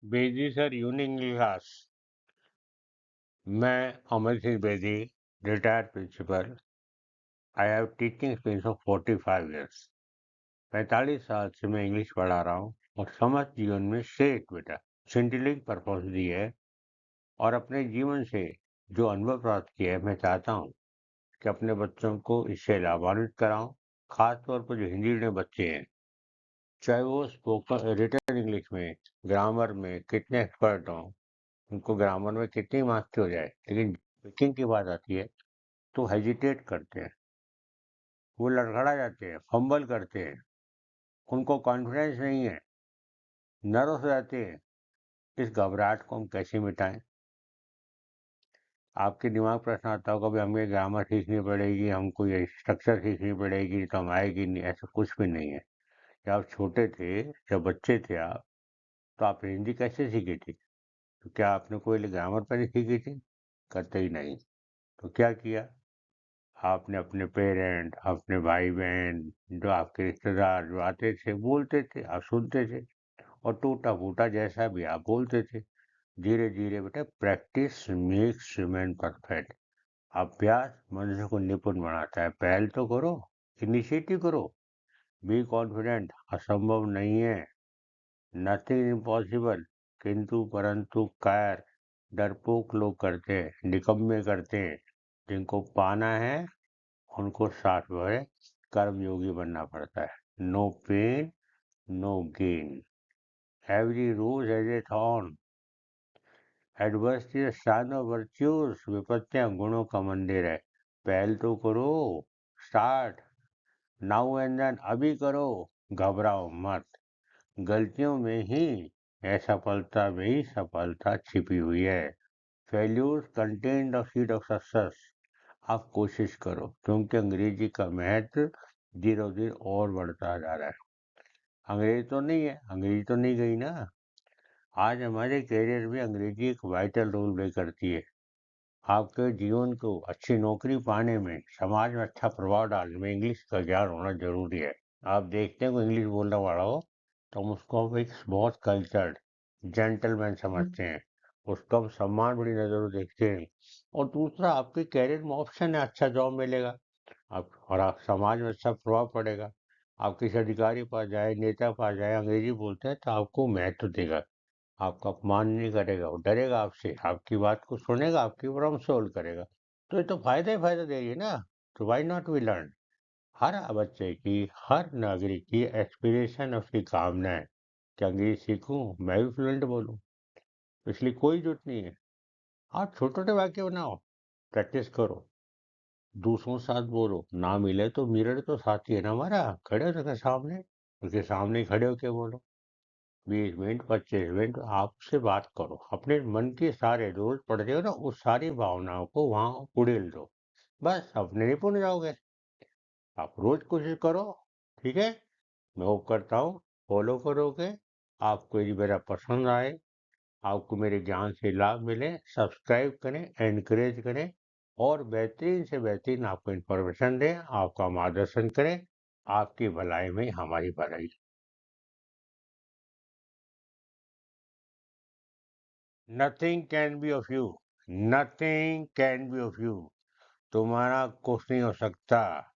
Bedi sir unique class. मैं Amar Singh Bedi, retired principal. I have teaching experience of 45 years. 45 साल से मैं इंग्लिश पढ़ा रहा हूँ और समाज जीवन में श्रेष्ठ बेटा सेंटिलिंग परफॉर्मेंस दी है और अपने जीवन से जो अनुभव प्राप्त किया है मैं चाहता हूँ कि अपने बच्चों को इससे लाभान्वित कराऊं। खासतौर पर जो हिंदी में बच्चे हैं, चाहे वो स्पोकन रिटन इंग्लिश में, ग्रामर में कितने एक्सपर्ट हों, उनको ग्रामर में कितनी मास्टरी हो जाए, लेकिन स्पीकिंग की बात आती है तो हेजिटेट करते हैं, वो लड़खड़ा जाते हैं, फंबल करते हैं, उनको कॉन्फिडेंस नहीं है, नर्वस हो जाते हैं। इस घबराहट को हम कैसे मिटाएं? आपके दिमाग में प्रश्न आता होगा, भाई हमें ग्रामर सीखनी पड़ेगी, हमको ये स्ट्रक्चर सीखनी पड़ेगी तो हम आएगी नहीं। ऐसा कुछ भी नहीं है। जब आप छोटे थे, जब बच्चे थे आप, तो आप हिंदी कैसे सीखी थी? तो क्या आपने कोई ग्रामर पर ही सीखी थी? करते ही नहीं। तो क्या किया आपने? अपने पेरेंट, अपने भाई बहन, जो आपके रिश्तेदार जो आते थे, बोलते थे, आप सुनते थे और टूटा फूटा जैसा भी आप बोलते थे। धीरे धीरे बेटा, प्रैक्टिस मेक्स मैन परफेक्ट। अभ्यास मनुष्य को निपुण बनाता है। पहल तो करो, इनिशिएटिव करो, बी कॉन्फिडेंट। असंभव नहीं है, नथिंग इम्पॉसिबल। किंतु परंतु कायर, डरपोक लोग करते हैं, निकम्मे करते हैं। जिनको पाना है उनको 60 कर्मयोगी बनना पड़ता है। No pain no gain, every rose has a thorn, adversity sign of virtues. विपत्तियां गुणों का मंदिर है। पहल तो करो, स्टार्ट नाउ एंड देन, अभी करो, घबराओ मत। गलतियों में ही असफलता में ही सफलता छिपी हुई है। Failures contain the seed of success. आप कोशिश करो, क्योंकि अंग्रेजी का महत्व धीरे धीरे और बढ़ता जा रहा है। अंग्रेजी तो नहीं है, अंग्रेजी तो नहीं गई ना। आज हमारे करियर में अंग्रेजी एक वाइटल रोल प्ले करती है। आपके जीवन को अच्छी नौकरी पाने में, समाज में अच्छा प्रभाव डालने में इंग्लिश का ज्ञान होना जरूरी है। आप देखते हैं कोई इंग्लिश बोलने वाला हो तो हम उसको एक बहुत कल्चर्ड जेंटलमैन समझते हैं, उसको हम सम्मान बड़ी नजरों देखते हैं। और दूसरा, आपके करियर में ऑप्शन है, अच्छा जॉब मिलेगा आप, और आप समाज में अच्छा प्रभाव पड़ेगा। आप किसी अधिकारी पास जाए, नेता पास जाए, अंग्रेजी बोलते हैं तो आपको महत्व देगा, आपका अपमान नहीं करेगा, वो डरेगा आपसे, आपकी बात को सुनेगा, आपकी प्रॉब्लम सोल्व करेगा। तो ये तो फायदा ही फायदा दे रही है ना। तो वाई नॉट वी लर्न? हर बच्चे की, हर नागरिक की एस्पिरेशन, उसकी कामना है कि अंग्रेजी सीखूं, मैं भी फ्लुएंट बोलूं। इसलिए कोई जरूरत नहीं है। आप छोटे छोटे वाक्य बनाओ, प्रैक्टिस करो, दूसरों के साथ बोलो। ना मिले तो मिरर तो साथी है ना हमारा, खड़े हो सके सामने, उसके सामने ही खड़े होके बोलो। 20 मिनट, 25 मिनट आपसे बात करो, अपने मन के सारे रोज पढ़ते हो ना, उस सारी भावनाओं को वहां उड़ेल दो, बस अपने निपुण हो जाओगे। आप रोज कोशिश करो, ठीक है? मैं होप करता हूँ फॉलो करोगे, आपको यदि मेरा पसंद आए, आपको मेरे ज्ञान से लाभ मिले, सब्सक्राइब करें, एनकरेज करें और बेहतरीन से बेहतरीन आपको इन्फॉर्मेशन दें, आपका मार्गदर्शन करें। आपकी भलाई में हमारी भलाई। Nothing can be of you, nothing can be of you. तुम्हारा कुछ नहीं हो सकता।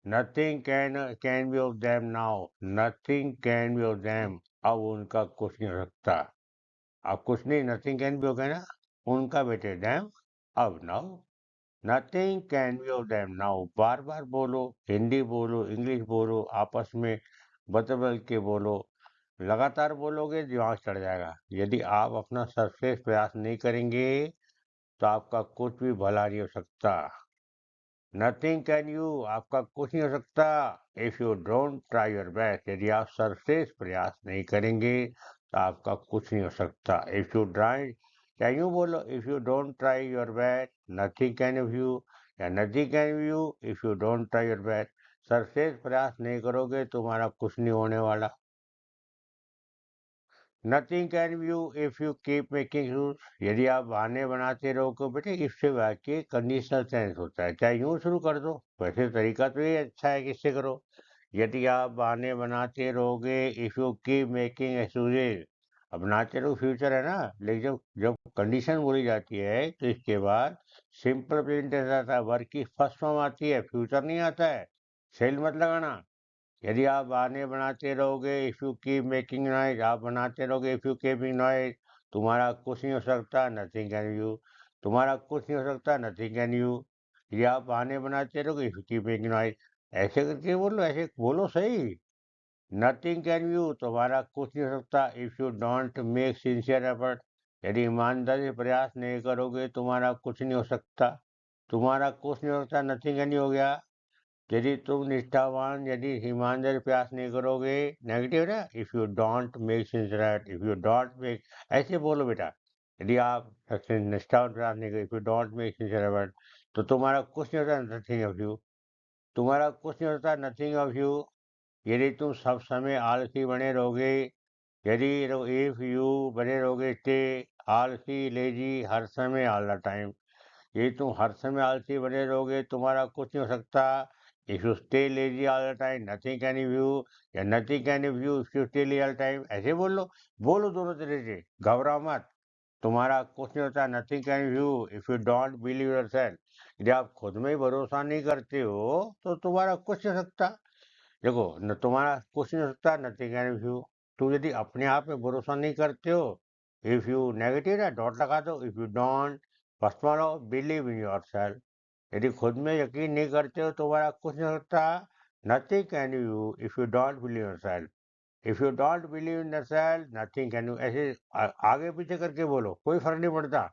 Nothing can be of them now, nothing can be of them. अब उनका कुछ नहीं हो सकता। अब कुछ नहीं, नथिंग कैन बी हो गया ना उनका, बेटे डैम। अब now, nothing can be of them now. बार बार बोलो, हिंदी बोलो, इंग्लिश बोलो, आपस में बदल बदल के बोलो। लगातार बोलोगे दिमाग चढ़ जाएगा। यदि आप अपना सर्वश्रेष्ठ प्रयास नहीं करेंगे तो आपका कुछ भी भला नहीं हो सकता। नथिंग कैन यू, आपका कुछ नहीं हो सकता if you don't try your best. यदि आप सर्वश्रेष्ठ प्रयास नहीं करेंगे तो आपका कुछ नहीं हो सकता। इफ यू ट्राई, क्या यूं बोलो, if you don't try your best nothing can you, या nothing can you if you don't try your best. सर्वश्रेष्ठ प्रयास नहीं करोगे तुम्हारा कुछ नहीं होने वाला। Nothing can you if you keep making rules. यदि आप बहाने बनाते रहोगे बेटे, इससे वाक्य कंडीशनल सेंस होता है, चाहे यूं शुरू कर दो, वैसे तरीका तो ये अच्छा है कि इससे करो। यदि आप बहाने बनाते रहोगे, if you keep making excuses, अब नाचुरल फ्यूचर है ना, लेकिन जब जब कंडीशन बोली जाती है तो इसके बाद सिंपल प्रेजेंट टेंस आता है, वर्क की फर्स्ट फॉर्म आती है, फ्यूचर नहीं आता है। सेल मत लगाना। यदि आप बहाने बनाते रहोगे, if you keep making noise, आप बनाते रहोगे, इफ यू कीपिंग नॉइज, तुम्हारा कुछ नहीं हो सकता, नथिंग कैन यू। तुम्हारा कुछ नहीं हो सकता, नथिंग कैन यू। ये आप बहाने बनाते रहोगे, if you keep making noise, ऐसे करके बोलो, ऐसे बोलो सही। नथिंग कैन यू, तुम्हारा कुछ नहीं हो सकता, if you don't make sincere effort, यदि ईमानदारी से प्रयास नहीं करोगे, तुम्हारा कुछ नहीं हो सकता। तुम्हारा कुछ नहीं हो सकता, नथिंग कैन यू हो गया। यदि तुम निष्ठावान, यदि ईमानदारी से प्रयास नहीं करोगे, नेगेटिव ना, if you don't make sincere, if you don't make, ऐसे बोलो बेटा। यदि आप निष्ठावान प्रयास नहीं करोगे, if you don't make sincere effort, तो तुम्हारा कुछ नहीं होता, नथिंग ऑफ यू। तुम्हारा कुछ नहीं होता, नथिंग ऑफ यू। यदि तुम सब समय आलसी बने रहोगे, यदि इफ यू बने रहोगे, स्टे आलसी, लेजी, हर समय, ऑल द टाइम, यदि तुम हर समय आलसी बने रहोगे, तुम्हारा कुछ नहीं हो सकता। If you stay lazy all the time, nothing can you, या nothing can you if you stay lazy all time, ऐसे बोल लो। बोलो दोनों तरह से, घबराओ मत। तुम्हारा कुछ नहीं होता, nothing can you if you don't believe yourself, यदि आप खुद में ही भरोसा नहीं करते हो, तो तुम्हारा कुछ नहीं हो सकता। देखो न, तुम्हारा कुछ नहीं हो सकता, नथिंग कैन यू। तुम यदि अपने आप में भरोसा नहीं करते हो, इफ यू, नेगेटिव है, डॉट लगा दो, इफ यू डोंट, फर्स्ट वाला बिलीव इन योर सेल्फ, यदि खुद में यकीन नहीं करते हो, तुम्हारा कुछ नहीं हो सकता, nothing can you if you don't believe your self. If you don't believe in your self, nothing can you, ऐसे आगे पीछे करके बोलो, कोई फर्क नहीं पड़ता।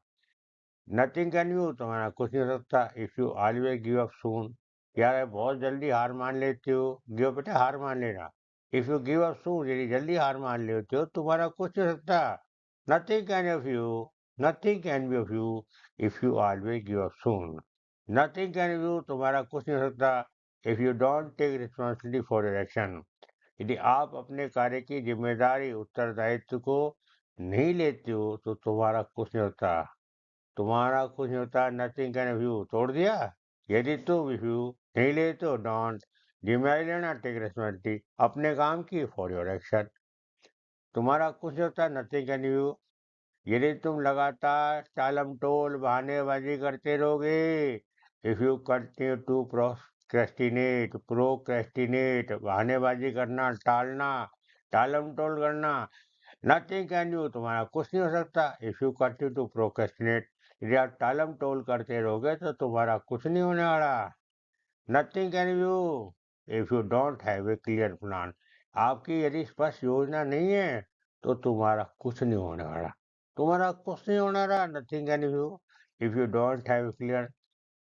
नथिंग कैन यू, तुम्हारा कुछ नहीं हो सकता, if you always give up सून, यार ये बहुत जल्दी हार मान लेते हो, गिव बेटा हार मान लेना। इफ यू गिव अप सून, यदि जल्दी हार मान लेते हो, तुम्हारा कुछ नहीं हो सकता, nothing can of you, nothing can be of you if you always give up soon. Nothing can you, तुम्हारा कुछ नहीं हो सकता, if you don't take responsibility for your action, यदि आप अपने कार्य की जिम्मेदारी, उत्तरदायित्व को नहीं लेते हो, तो तुम्हारा कुछ नहीं होता। तुम्हारा कुछ नहीं होता, नथिंग कैन व्यू, तोड़ दिया। यदि तुम व्यू नहीं ले तो डोंट, जिम्मेदारी लेना, टेक रिस्पॉन्सिबिलिटी अपने काम की, फॉर योर एक्शन। तुम्हारा कुछ नहीं होता, नथिंग कैन यू, यदि तुम लगातार टालम टोल, बहानेबाजी करते रहोगे, if you continue to procrastinate, बहानेबाजी करना, टालना, टालम टोल करना, नथिंग कैन यू, तुम्हारा कुछ नहीं हो सकता, if you continue to procrastinate, यदि आप टालम टोल करते रहोगे, तो तुम्हारा कुछ नहीं होने वाला। Nothing can you if you don't have a clear plan, आपकी यदि स्पष्ट योजना नहीं है, तो तुम्हारा कुछ नहीं होने वाला। तुम्हारा कुछ नहीं होने वाला, nothing can you if you don't have a clear,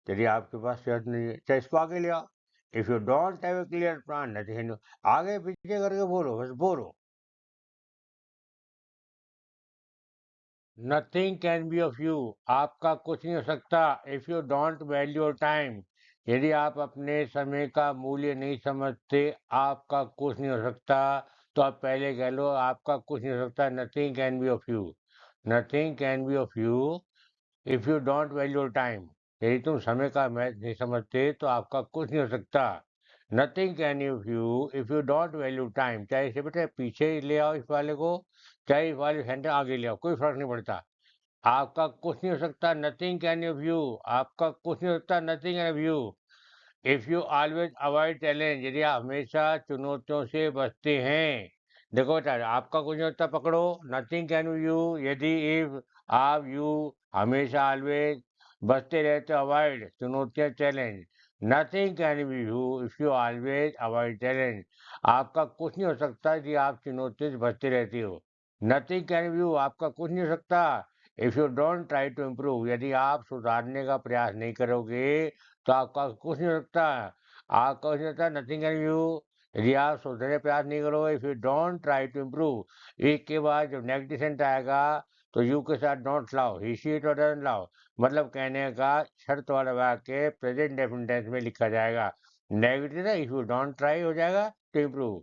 यदि आपके पास योजना नहीं है, चाहे इसको आगे ले आओ, if you don't have a clear plan, nothing, आगे पीछे करके बोलो, बस बोलो। Nothing can be of you, आपका कुछ नहीं हो सकता, if you don't value your time, यदि आप अपने समय का मूल्य नहीं समझते, आपका कुछ नहीं हो सकता। तो आप पहले कह लो, आपका कुछ नहीं हो सकता, nothing can be of you, nothing can be of you if you don't value your time, यदि तुम समय का महत्व नहीं समझते, तो आपका कुछ नहीं हो सकता। Nothing can you if you don't value time, चाहे इसे बेटे पीछे ले आओ इस वाले को, चाहे इस वाले सेंटर आगे ले आओ, कोई फर्क नहीं पड़ता। आपका कुछ नहीं हो सकता, नथिंग कैन यू व्यू, आपका कुछ नहीं हो सकता, nothing can view if you always avoid challenge, यदि आप हमेशा चुनौतियों से बचते हैं। देखो बेटा, आपका कुछ नहीं होता, पकड़ो, नथिंग कैन यू, यदि इफ आप यू हमेशा ऑलवेज बचते रहते, अवॉइड चुनौतियां, challenge, nothing can B you if you always avoid challenge, आपका कुछ नहीं हो सकता यदि आप चुनौतियों से बचते रहते हो। नथिंग कैन बी यू, आपका कुछ नहीं हो सकता, if you don't try to improve, यदि आप सुधारने का प्रयास नहीं करोगे, तो आपका कुछ नहीं हो सकता। आपका कुछ नहीं होता, नथिंग कैन यू, यदि आप सुधरने प्रयास नहीं करोगे, if you don't try to improve, एक के बाद जब नेगेटिव सेंट आएगा, तो यू के साथ डोंट लाओ, ही शी इट और डजंट लाओ, मतलब कहने का शर्त वाला वाक्य प्रेजेंट डेफिनिट टेंस में लिखा जाएगा। नेगेटिव ना, इफ यू डोंट ट्राई हो जाएगा टू इम्प्रूव।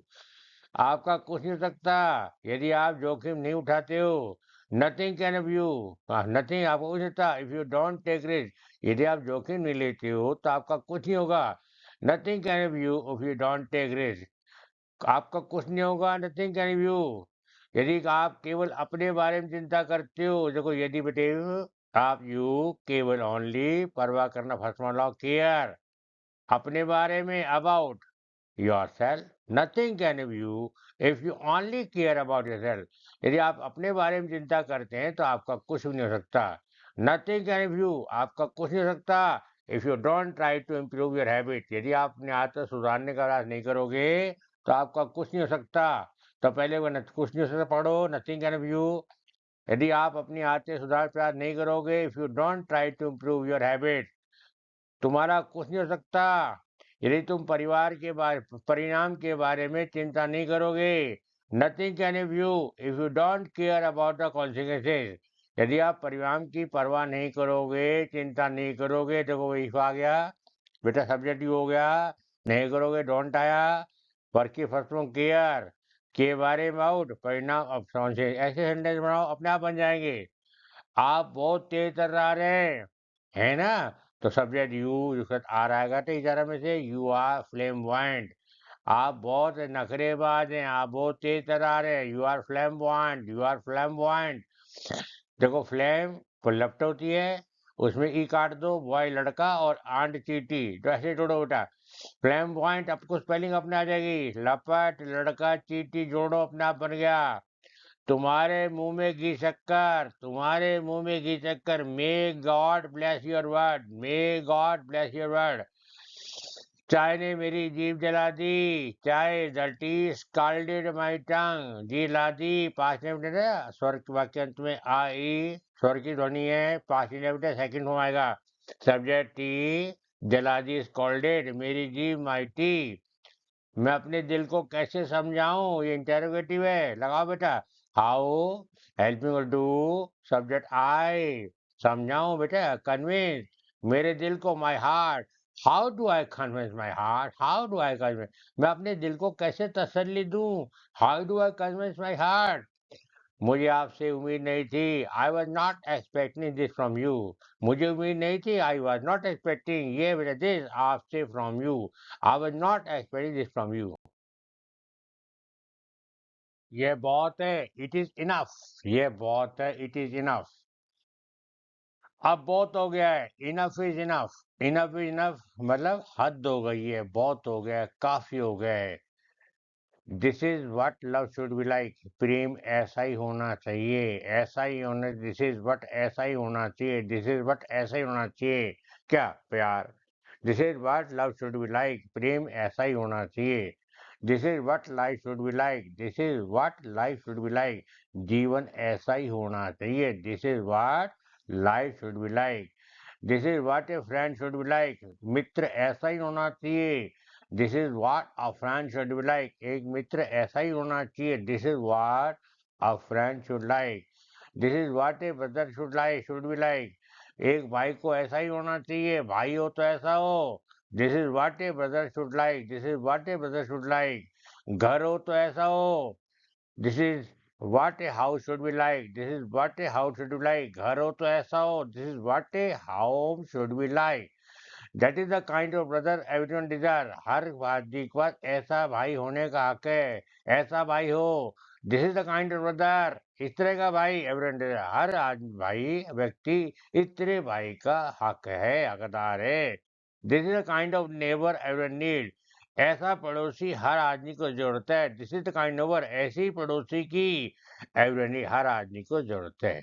आपका कुछ नहीं हो सकता, यदि आप जोखिम नहीं उठाते हो, nothing can of you, nothing आपको कुछ नहीं होता, if you don't take risk, यदि आप जोखिम नहीं लेते हो, तो आपका कुछ नहीं होगा। Nothing can of you if you don't take risk, आपका कुछ नहीं होगा, नथिंग कैन ऑफ यू यदि आप केवल अपने बारे में चिंता करते हो, देखो यदि बेटे आप यू केवल ओनली परवाह करना, फर्स्ट वन लॉ केयर, अपने बारे में, about yourself, nothing can of you if you only care about yourself. यदि आप अपने बारे में चिंता करते हैं तो आपका कुछ भी नहीं हो सकता। Nothing can of you, आपका कुछ नहीं हो सकता if you don't try to improve your habit. यदि आप अपनी आदत सुधारने का प्रयास नहीं करोगे तो आपका कुछ नहीं हो सकता। तो पहले वो कुछ नहीं हो सकता पढ़ो, नथिंग कैन ऑफ यू। यदि आप अपनी आदतें सुधार प्रयास नहीं करोगे, if you don't try to improve your habit, तुम्हारा कुछ नहीं हो सकता। यदि तुम परिवार के बारे परिणाम के बारे में चिंता नहीं करोगे, nothing can of you if you don't care about the consequences. यदि आप परिणाम की परवाह नहीं करोगे, चिंता नहीं करोगे, देखो वही आ गया बेटा, सब्जेक्ट यू हो गया, नहीं करोगे डोंट आया, वर्क की फसलों केयर के बारे में आउट, परिणाम अब कॉन्सिक्वेंस, ऐसे सेंटेंस बनाओ, अपने आप बन जाएंगे। आप बहुत तेज तर्रा रहे हैं, है ना? तो सब्जेक्ट यू उसके साथ आ रहेगा तो इशारा में से, यू आर फ्लेमवाइंट, आप बहुत नखरेबाज हैं, आप बहुत तेज तर्रा रहे हैं, यू आर फ्लेमवाइंट, यू आर फ्लेमवाइंट। देखो फ्लेम को लपट होती है, उसमें ई काट दो, बॉय लड़का और आंट चीटी, तो ऐसे जोड़ो बेटा। फ्लेमवाइंट आपको स्पेलिंग अपने आ जाएगी, लपट लड़का चीटी जोड़ो, अपने आप बन गया। तुम्हारे मुंह में घी शक्कर, तुम्हारे मुंह में घी शक्कर, may God bless your word, may God bless your word. चाय ने मेरी जीभ जला दी, चाय the tea scalded my tongue, जी ला दी, पास्ट में बेटा स्वर के वाक्य अंत में आई, स्वर की ध्वनि है, पास्ट में बेटा सेकंड फॉर्म आएगा, सब्जेक्ट टी, जला दी स्कॉल्डेड, मेरी जीभ माई टी। मैं अपने दिल को कैसे समझाऊं, ये इंटेरोगेटिव है, लगाओ बेटा। How, helping do, subject I, समझाऊं बेटा, कन्विंस मेरे दिल को, my heart, how do I convince my heart, how do I convince, मैं अपने दिल को कैसे तसल्ली दूं, how do I convince my heart. मुझे आपसे उम्मीद नहीं थी, I was not expecting this from you, मुझे उम्मीद नहीं थी, आई वॉज नॉट एक्सपेक्टिंग ये बेटा दिस आपसे from you, I was not expecting this from you. ये बहुत है, इट इज इनफ, ये बहुत है, इट इज इनफ। अब बहुत हो गया है, enough is enough, enough is enough मतलब हद हो गई है, बहुत हो गया है, काफी हो गया है। This is what love should be like, प्रेम ऐसा ही होना चाहिए, ऐसा ही होना, दिस इज व्हाट ऐसा ही होना चाहिए, दिस इज व्हाट ऐसा ही होना चाहिए, क्या प्यार। This is what love should be like, प्रेम ऐसा ही होना चाहिए। This is what life should be like, this is what life should be like, जीवन ऐसा ही होना चाहिए, this is what life should be like. This is what a friend should be like, मित्र ऐसा ही होना चाहिए, this is what a friend should be like, एक मित्र ऐसा ही होना चाहिए, this is what a friend should like. This is what a brother should be like, एक भाई को ऐसा ही होना चाहिए, भाई हो तो ऐसा हो, this is what a brother should like, this is what a brother should like. घर हो तो ऐसा हो, this is what a house should be like, this is what a house should be like, घर हो तो ऐसा हो, this is what a home should be like. That is the kind of brother everyone desire, हर आदमी के पास ऐसा भाई होने का हक है, ऐसा भाई हो, this is the kind of brother, इस तरह का भाई एवरीवन डिजायर, हर आदमी भाई व्यक्ति इस तरह भाई का हक है, हकदार है। This is the kind of neighbour everyone need, ऐसा पड़ोसी हर आदमी को जरूरत है, this is the kind neighbour, ऐसी पड़ोसी की एवरीवन हर आदमी को जरूरत है।